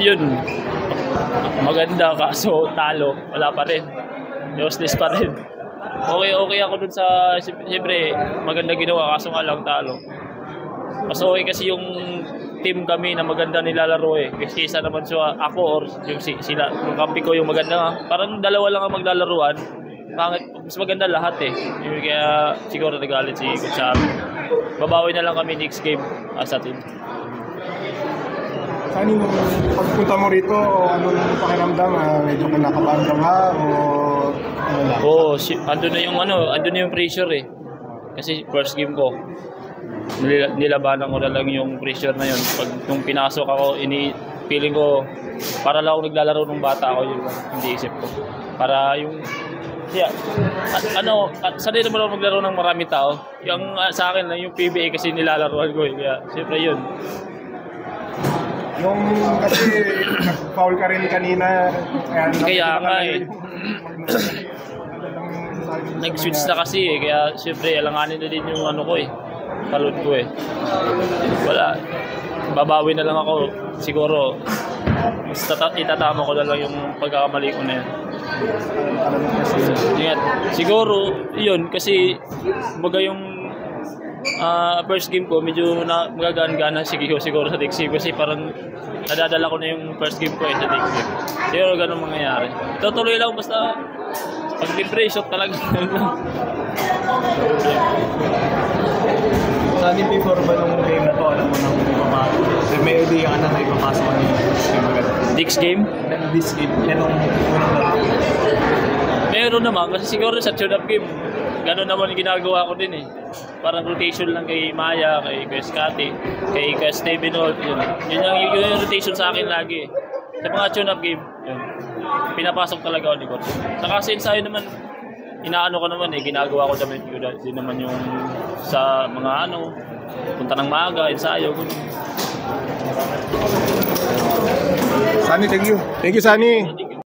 yun, maganda kaso talo, wala pa rin. Useless pa rin. Okay ako dun sa, siyempre, maganda ginawa kaso nga lang talo. Mas okay kasi yung team kami na maganda nilalaro eh. Kasi isa naman siya ako or yung sila, yung kampi ko yung maganda. Parang dalawa lang ang maglalaruan. Mas maganda lahat eh. Kaya siguro nagalit si Coach Sam. Babawi na lang kami next game as a team. Saan yung pagpunta mo rito, anong pakiramdam? Medyo kinakabahan ka ba? O ano lang? Andun na yung pressure eh. Kasi first game ko, nilabanan ko na lang yung pressure na yun. Pag nung pinasok ako, feeling ko, para lang ako naglalaro ng bata ako, yun hindi isip ko. Para yung, sanay naman ako maglaro ng maraming tao. Yung sa akin lang, yung PBA kasi nilalaroan ko eh. Kaya, siyempre yun. Yung kasi nag-foul ka rin kanina. Kaya nga eh. Nag-switch na kasi eh. Kaya siyempre alanganin na din yung ano ko eh. Talon ko eh. Wala. Babawi na lang ako. Siguro itatama ko na lang yung pagkakamali ko na yan. Siguro yun kasi baga yung first game ko medyo magagaan-gana siguro sa next game kasi parang nadadala ko na yung first game ko eh sa next game. Siguro ganun mangyayari. Tutuloy lang basta pag depression talaga. Saan yung before ba nung game na to, alam mo nang ipapasok? May idea ka na na ipapasok ko yung maganda? Next game? This game, yan ang unang laro. Meron naman kasi siguro sa tune-up game, gano'n naman yung ginagawa ko din eh. Parang rotation lang kay Maya, kay Scotty, kay Steven Holt, yun. Yun yung rotation sa akin lagi eh. Sa mga tune-up game, yun. Pinapasok talaga ako ni Coach. Saka sa ensayo naman, inaano ko naman eh, ginagawa ko naman din naman yung sa mga punta ng maaga, ensayo. Sunny, thank you. Thank you, Sunny.